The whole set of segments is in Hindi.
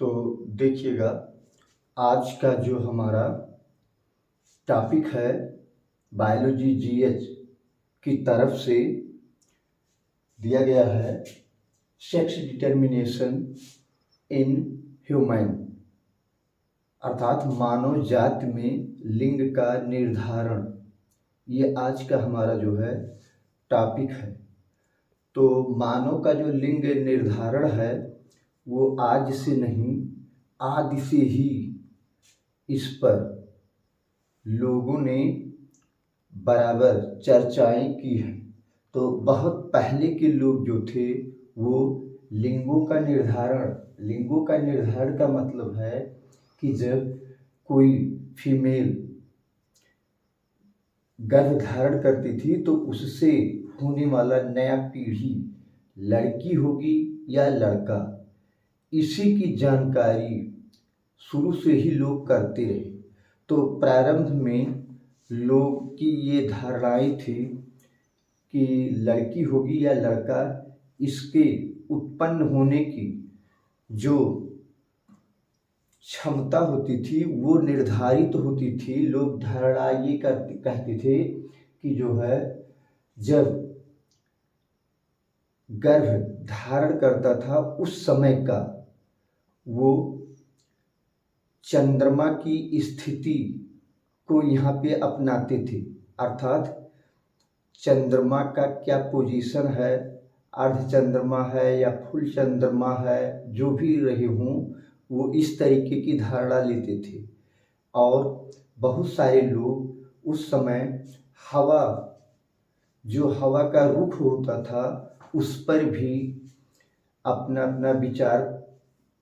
तो देखिएगा, आज का जो हमारा टॉपिक है बायोलॉजी जीएच की तरफ से दिया गया है सेक्स डिटर्मिनेशन इन ह्यूमन, अर्थात मानव जाति में लिंग का निर्धारण। ये आज का हमारा जो है टॉपिक है। तो मानव का जो लिंग निर्धारण है वो आज से नहीं, आदि से ही इस पर लोगों ने बराबर चर्चाएं की हैं। तो बहुत पहले के लोग जो थे वो लिंगों का निर्धारण का मतलब है कि जब कोई फीमेल गर्भ धारण करती थी तो उससे होने वाला नया पीढ़ी लड़की होगी या लड़का, इसी की जानकारी शुरू से ही लोग करते रहे। तो प्रारंभ में लोग की ये धारणाएं थी कि लड़की होगी या लड़का, इसके उत्पन्न होने की जो क्षमता होती थी वो निर्धारित होती थी। लोग धारणा ये कहते थे कि जो है जब गर्भ धारण करता था उस समय का वो चंद्रमा की स्थिति को यहाँ पे अपनाते थे, अर्थात चंद्रमा का क्या पोजीशन है, अर्ध चंद्रमा है या फुल चंद्रमा है, जो भी रहे हों, वो इस तरीके की धारणा लेते थे। और बहुत सारे लोग उस समय हवा, जो हवा का रुख होता था, उस पर भी अपना अपना विचार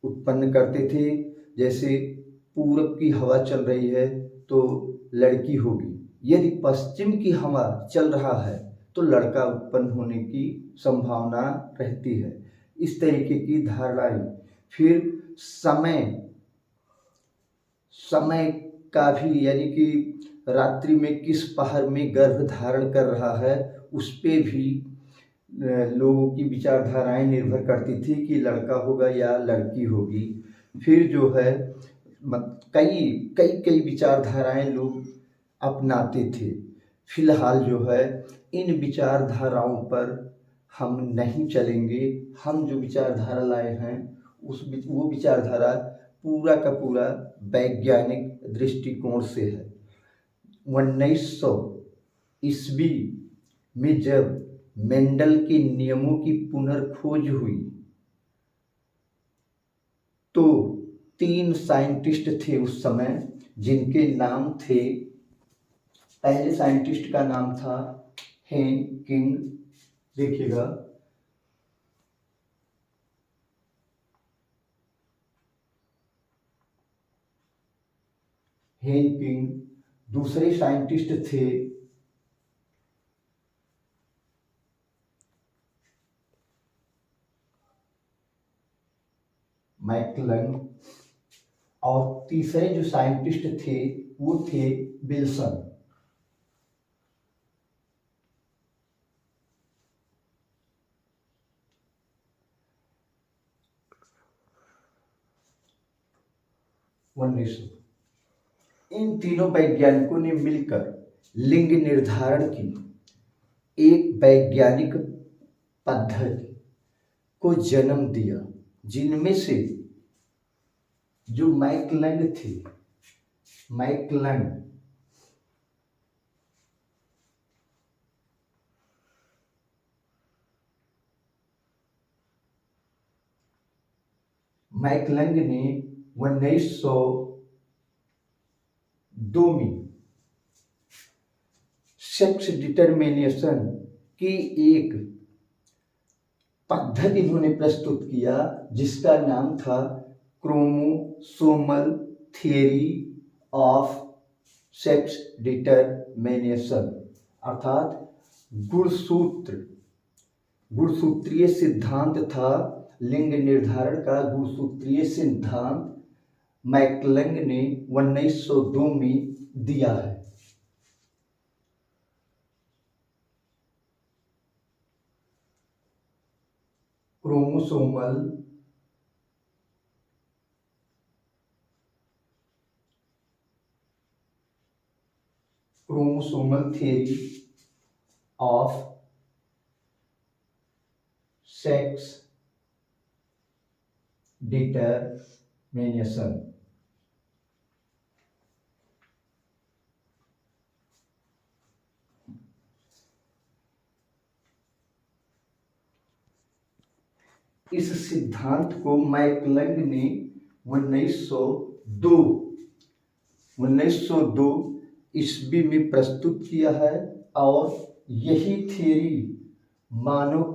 उत्पन्न करते थे। जैसे पूरब की हवा चल रही है तो लड़की होगी, यदि पश्चिम की हवा चल रहा है तो लड़का उत्पन्न होने की संभावना रहती है। इस तरीके की धारणाएं। फिर समय का भी, यानी कि रात्रि में किस पहर में गर्भ धारण कर रहा है, उस पे भी लोगों की विचारधाराएं निर्भर करती थी कि लड़का होगा या लड़की होगी। फिर जो है कई कई कई विचारधाराएं लोग अपनाते थे। फिलहाल जो है इन विचारधाराओं पर हम नहीं चलेंगे। हम जो विचारधारा लाए हैं वो विचारधारा पूरा का पूरा वैज्ञानिक दृष्टिकोण से है। 1900 ईस्वी में जब मेंडल के नियमों की पुनर्खोज हुई तो 3 साइंटिस्ट थे उस समय, जिनके नाम थे, पहले साइंटिस्ट का नाम था हेन किंग। देखिएगा, हेन किंग। दूसरे साइंटिस्ट थे मैकलन, और तीसरे जो साइंटिस्ट थे वो थे विल्सन। इन तीनों वैज्ञानिकों ने मिलकर लिंग निर्धारण की एक वैज्ञानिक पद्धति को जन्म दिया, जिनमें से जो मैकलन थे, मैकलन ने 1902 में सेक्स डिटर्मिनेशन की एक पद्धति इन्होंने प्रस्तुत किया, जिसका नाम था chromosomal theory of sex determination, अर्थात गुणसूत्रीय सिद्धांत था। लिंग निर्धारण का गुणसूत्रीय सिद्धांत मैकलन ने 1902 में दिया है। Chromosomal chromosomal theory of sex determination. इस सिद्धांत को मैकलंग ने 1902 ईस्वी में प्रस्तुत किया है और यही थियरी मानव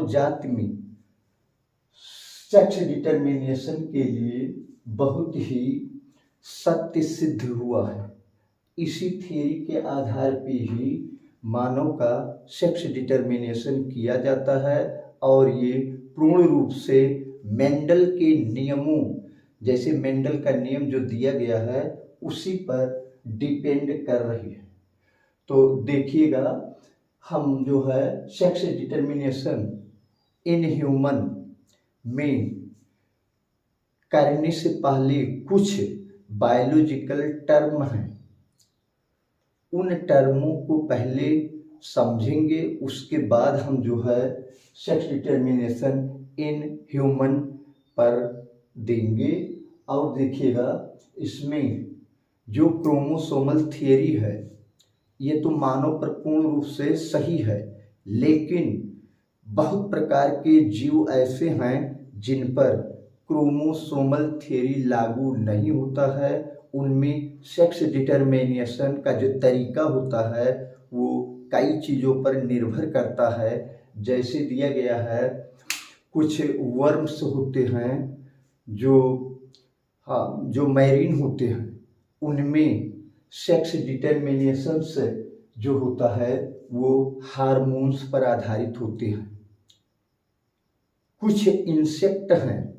जाति में सेक्स डिटरमिनेशन के लिए बहुत ही सत्य सिद्ध हुआ है। इसी थियरी के आधार पे ही मानव का सेक्स डिटरमिनेशन किया जाता है और ये पूर्ण रूप से मेंडल के नियमों, जैसे मेंडल का नियम जो दिया गया है उसी पर डिपेंड कर रही है। तो देखिएगा, हम जो है सेक्स डिटरमिनेशन इन ह्यूमन में करने से पहले कुछ बायोलॉजिकल टर्म हैं, उन टर्मों को पहले समझेंगे, उसके बाद हम जो है सेक्स डिटरमिनेशन इन ह्यूमन पर देंगे। और देखिएगा, इसमें जो क्रोमोसोमल थियरी है ये तो मानव पर पूर्ण रूप से सही है, लेकिन बहुत प्रकार के जीव ऐसे हैं जिन पर क्रोमोसोमल थियरी लागू नहीं होता है। उनमें सेक्स डिटरमिनेशन का जो तरीका होता है वो कई चीज़ों पर निर्भर करता है। जैसे दिया गया है, कुछ वर्म्स होते हैं जो मैरीन होते हैं, उनमें सेक्स डिटरमिनेशन से जो होता है वो हार्मोन्स पर आधारित होते हैं। कुछ इंसेक्ट हैं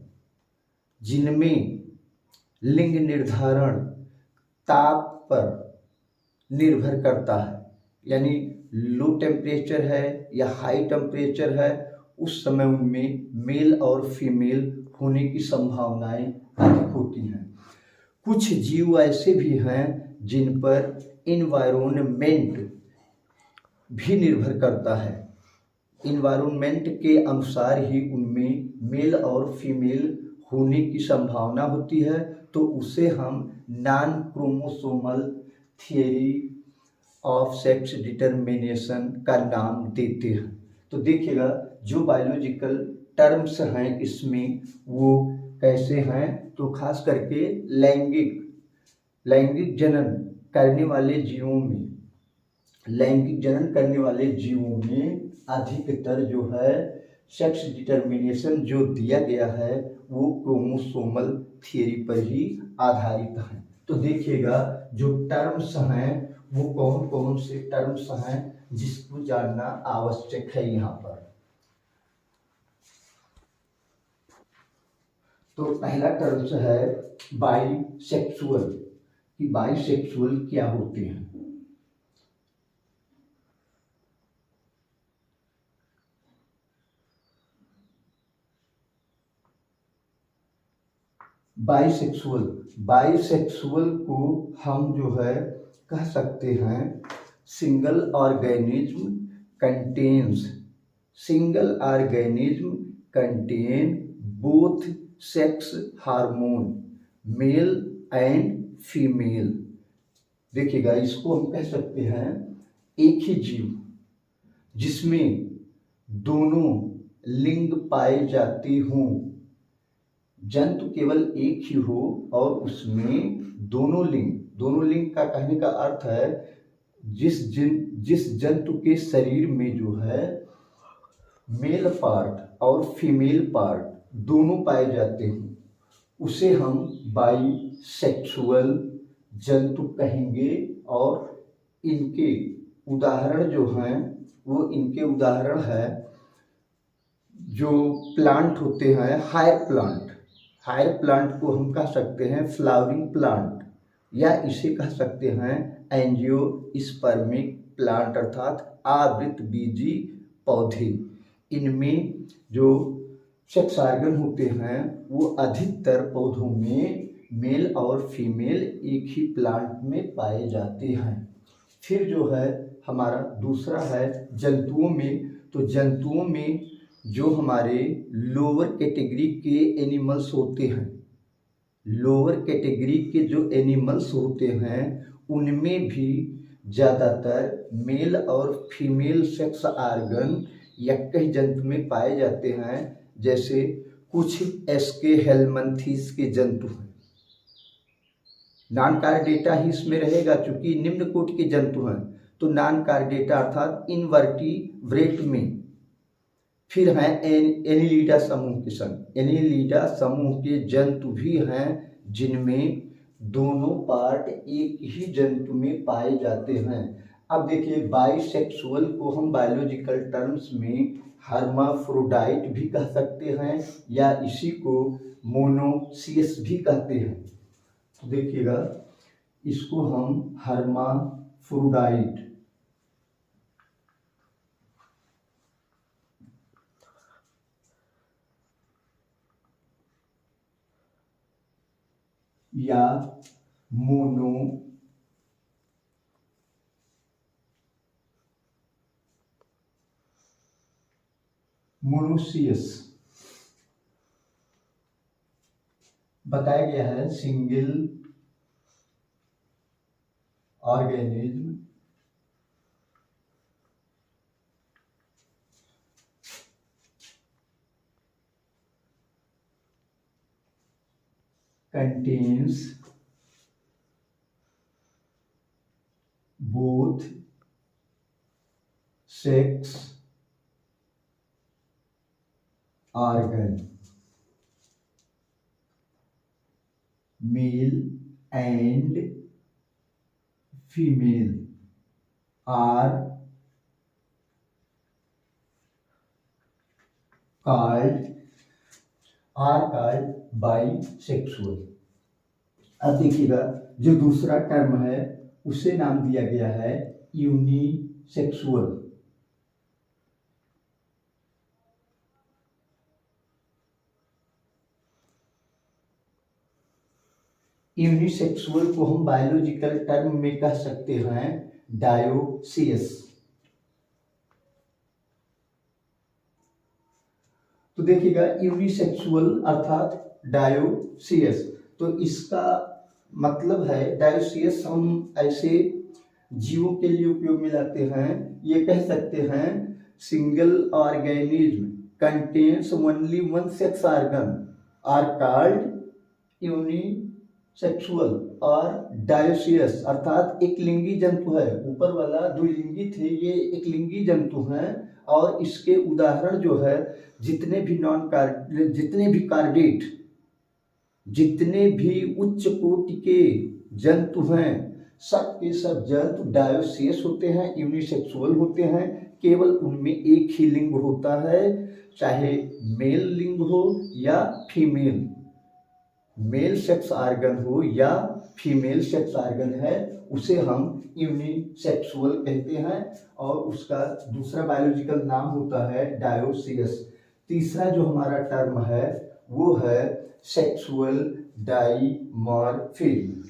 जिनमें लिंग निर्धारण ताप पर निर्भर करता है, यानी लो टेम्परेचर है या हाई टेम्परेचर है, उस समय उनमें मेल और फीमेल होने की संभावनाएं अधिक होती हैं। कुछ जीव ऐसे भी हैं जिन पर इन्वायरमेंट भी निर्भर करता है, इन्वायरमेंट के अनुसार ही उनमें मेल और फीमेल होने की संभावना होती है, तो उसे हम non chromosomal theory of sex determination का नाम देते हैं। तो देखिएगा, जो बायोलॉजिकल टर्म्स हैं इसमें वो कैसे हैं, तो खास करके लैंगिक जनन करने वाले जीवों में अधिकतर जो है सेक्स डिटरमिनेशन जो दिया गया है वो क्रोमोसोमल थियरी पर ही आधारित है। तो देखिएगा, जो टर्म्स हैं वो कौन कौन से टर्म्स हैं जिसको जानना आवश्यक है यहाँ पर। तो पहला टर्म्स है बाइसेक्सुअल, कि बाइसेक्सुअल क्या होते हैं। बाइसेक्सुअल को हम जो है कह सकते हैं single organism contain both sex hormone male and female. देखिएगा, इसको हम कह सकते हैं एक ही जीव जिसमें दोनों लिंग पाए जाते हों, जंतु केवल एक ही हो और उसमें दोनों लिंग का कहने का अर्थ है जिस जंतु के शरीर में जो है मेल पार्ट और फीमेल पार्ट दोनों पाए जाते हैं, उसे हम बाइसेक्सुअल जंतु कहेंगे। और इनके उदाहरण जो हैं वो इनके उदाहरण है जो प्लांट होते हैं, हायर प्लांट को हम कह सकते हैं फ्लावरिंग प्लांट, या इसे कह सकते हैं एंजियोस्पर्मिक प्लांट अर्थात आवृतबीजी पौधे। इनमें जो सेक्स ऑर्गन होते हैं वो अधिकतर पौधों में मेल और फीमेल एक ही प्लांट में पाए जाते हैं। फिर जो है हमारा दूसरा है जंतुओं में। तो जंतुओं में जो हमारे लोअर कैटेगरी के एनिमल्स होते हैं, लोअर कैटेगरी के जो एनिमल्स होते हैं उनमें भी ज़्यादातर मेल और फीमेल सेक्स आर्गन एक ही जंतु में पाए जाते हैं। जैसे कुछ एस्के हेलमंथीस के जंतु हैं, नॉन कार्डेटा ही इसमें रहेगा चूंकि निम्न कोटि के जंतु हैं, तो नॉन कार्डेटा अर्थात इनवर्टिब्रेट में। फिर हैं एनिलिडा समूह के संग, एनिलिडा समूह के जंतु भी हैं जिनमें दोनों पार्ट एक ही जंतु में पाए जाते हैं। अब देखिए बाइसेक्सुअल को हम बायोलॉजिकल टर्म्स में हर्माफ्रोडाइट भी कह सकते हैं या इसी को मोनोसियस भी कहते हैं। तो देखिएगा इसको हम हर्माफ्रोडाइट या मोनोसियस बताया गया है। Single organism contains both sex organ, male and female are called bisexual. अब देखिएगा जो दूसरा टर्म है उसे नाम दिया गया है यूनिसेक्सुअल। यूनिसेक्सुअल को हम बायोलॉजिकल टर्म में कह सकते हैं डायोसियस। तो देखिएगा यूनिसेक्सुअल अर्थात डायोसियस, तो इसका मतलब है डायोसियस हम ऐसे जीवों के लिए उपयोग में लाते हैं। ये कह सकते हैं single organism contains only one sex organ are called unisexual और डायोसियस अर्थात एक लिंगी जंतु है। ऊपर वाला द्विलिंगी थे, ये एक लिंगी जंतु हैं। और इसके उदाहरण जो है जितने भी कार्डेट, जितने भी उच्च कोटि के जंतु हैं, सब के सब जंतु डायोसियस होते हैं, यूनिसेक्सुअल होते हैं। केवल उनमें एक ही लिंग होता है, चाहे मेल लिंग हो या फीमेल, मेल सेक्स आर्गन हो या फीमेल सेक्स आर्गन है, उसे हम यूनिसेक्सुअल कहते हैं और उसका दूसरा बायोलॉजिकल नाम होता है डायोसियस। तीसरा जो हमारा टर्म है वो है सेक्सुअल डाइमॉर्फिज्म।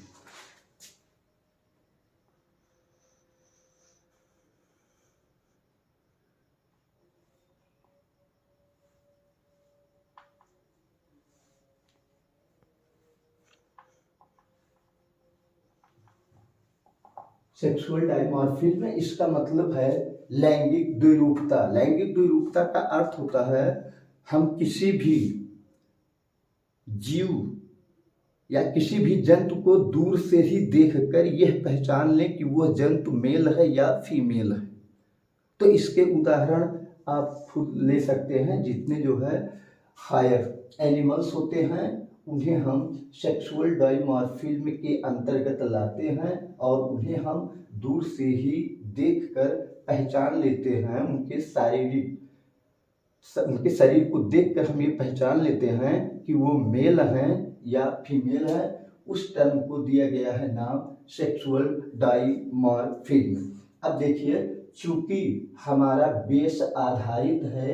सेक्सुअल डाइमॉर्फिज्म इसका मतलब है लैंगिक द्विरूपता। लैंगिक द्विरूपता का अर्थ होता है हम किसी भी जीव या किसी भी जंतु को दूर से ही देखकर यह पहचान लें कि वह जंतु मेल है या फीमेल है। तो इसके उदाहरण आप खुद ले सकते हैं। जितने जो है हायर एनिमल्स होते हैं उन्हें हम सेक्सुअल डाइमॉर्फिज्म के अंतर्गत लाते हैं और उन्हें हम दूर से ही देखकर पहचान लेते हैं। उनके शरीर को देखकर हम ये पहचान लेते हैं कि वो मेल हैं या फीमेल है। उस टर्म को दिया गया है नाम सेक्सुअल डाइमॉर्फिज्म। अब देखिए चूंकि हमारा बेस आधारित है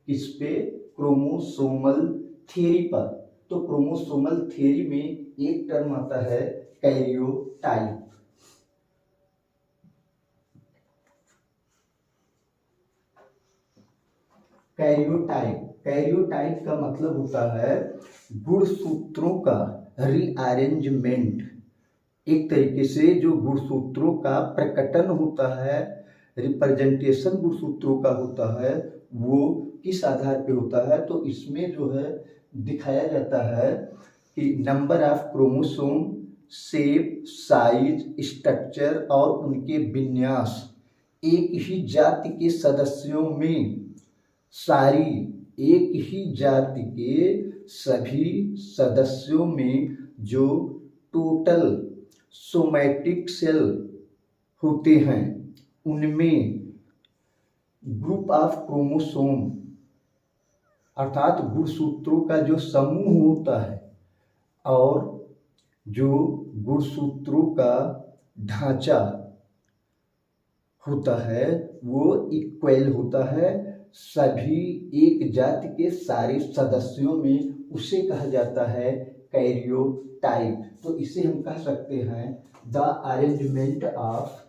इस पे क्रोमोसोमल थ्योरी पर, तो क्रोमोसोमल थ्योरी में एक टर्म आता है कैरियोटाइप। कैरियोटाइप का मतलब होता है गुणसूत्रों का रीअरेंजमेंट। एक तरीके से जो गुणसूत्रों का प्रकटन होता है, रिप्रेजेंटेशन गुणसूत्रों का होता है, वो किस आधार पे होता है, तो इसमें जो है दिखाया जाता है कि number of chromosome, shape, size, structure और उनके विन्यास एक ही जाति के सदस्यों में सारी एक ही जाति के सभी सदस्यों में जो टोटल सोमैटिक सेल होते हैं उनमें ग्रुप ऑफ क्रोमोसोम अर्थात गुणसूत्रों का जो समूह होता है और जो गुणसूत्रों का ढांचा होता है वो इक्वल होता है सभी एक जाति के सारे सदस्यों में, उसे कहा जाता है कैरियोटाइप। तो इसे हम कह सकते हैं the arrangement of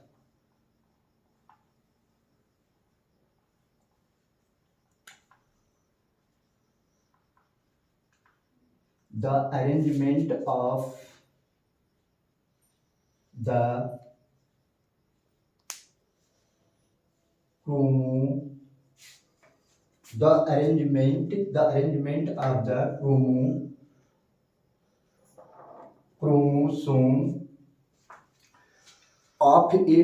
the arrangement of the of the chromosome of a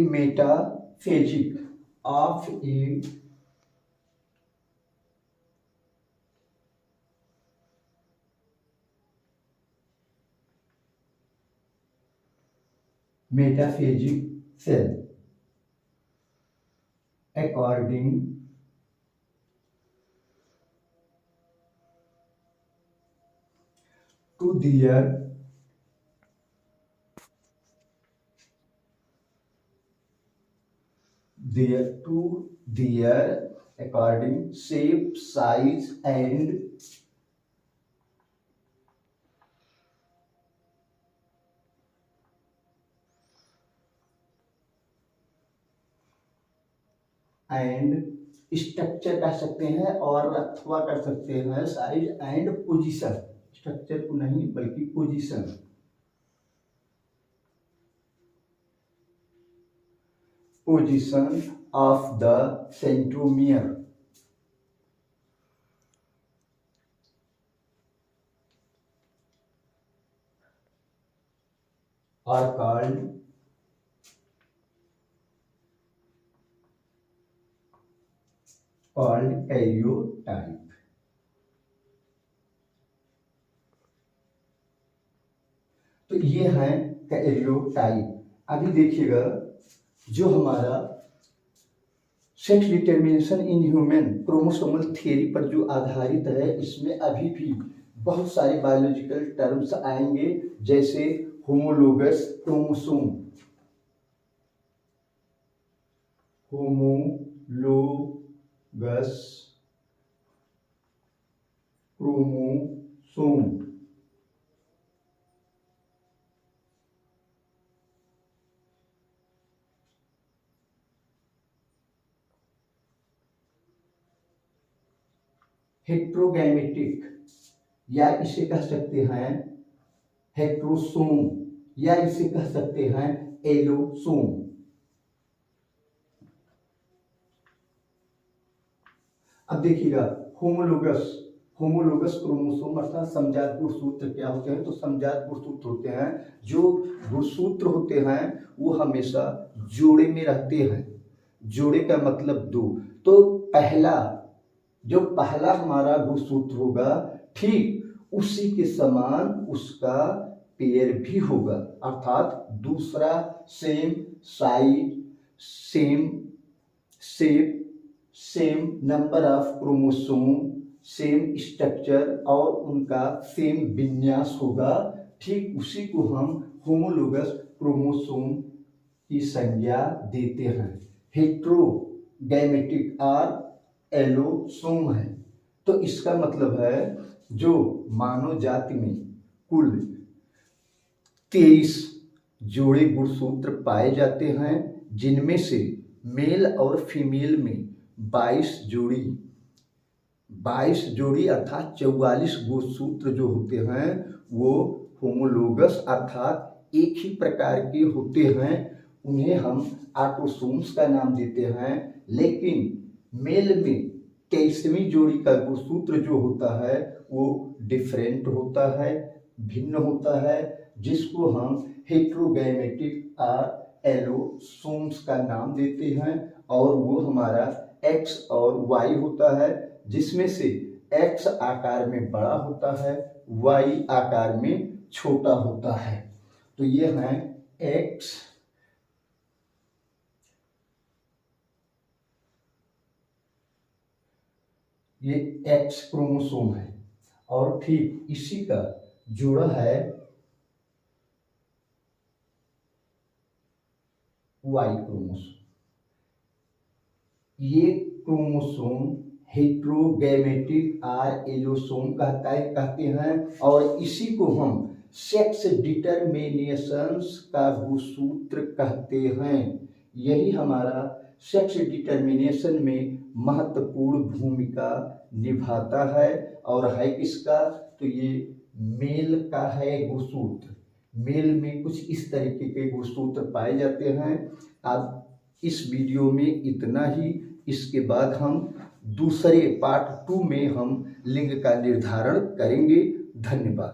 metaphasic cell according to their according shape, size and structure कह सकते हैं और अथवा कर सकते हैं साइज एंड पोजीशन। स्ट्रक्चर को नहीं बल्कि position of the centromere are called karyotype. तो ये है कैरियोटाइप। अभी देखिएगा जो हमारा sex determination in human chromosomal theory पर जो आधारित है, इसमें अभी भी बहुत सारे बायोलॉजिकल टर्म्स आएंगे जैसे होमोलोगस क्रोमोसोम, हेट्रोगैमेटिक या इसे कह सकते हैं हेट्रोसोम या इसे कह सकते हैं एलोसोम। अब देखिएगा होमोलोगस क्रोमोसोम अर्थात समजात गुणसूत्र क्या होते हैं, तो समजात गुणसूत्र होते हैं जो गुणसूत्र होते हैं वो हमेशा जोड़े में रहते हैं। जोड़े का मतलब दो। तो पहला हमारा गुणसूत्र होगा ठीक उसी के समान उसका पेयर भी होगा, अर्थात दूसरा same size, same shape, same number of chromosome, same structure और उनका सेम विन्यास होगा। ठीक उसी को हम होमोलोगस क्रोमोसोम की संज्ञा देते हैं। हेट्रोगैमेटिक और एलोसोम है। तो इसका मतलब है जो मानव जाति में कुल 23 जोड़े गुणसूत्र पाए जाते हैं, जिनमें से मेल और फीमेल में 22 जोड़ी अर्थात 44 गुणसूत्र जो होते हैं वो होमोलोगस अर्थात एक ही प्रकार के होते हैं। उन्हें हम ऑटोसोम्स का नाम देते हैं। लेकिन मेल में 23वीं जोड़ी का गुणसूत्र जो होता है वो डिफरेंट होता है, भिन्न होता है, जिसको हम हेट्रोगैमेटिक एलोसोम्स का नाम देते हैं। और वो हमारा X और Y होता है, जिसमें से X आकार में बड़ा होता है, Y आकार में छोटा होता है। तो ये है X, ये X क्रोमोसोम है और ठीक इसी का जोड़ा है Y क्रोमोसोम। ये क्रोमोसोम हेट्रोगैमेटिक एलोसोम कहते हैं और इसी को हम सेक्स डिटरमिनेशंस का गुणसूत्र कहते हैं। यही हमारा सेक्स डिटरमिनेशन में महत्वपूर्ण भूमिका निभाता है। और है किसका? तो ये मेल का है गुणसूत्र। मेल में कुछ इस तरीके के गुणसूत्र पाए जाते हैं। अब इस वीडियो में इतना ही। इसके बाद हम दूसरे पार्ट 2 में हम लिंग का निर्धारण करेंगे। धन्यवाद।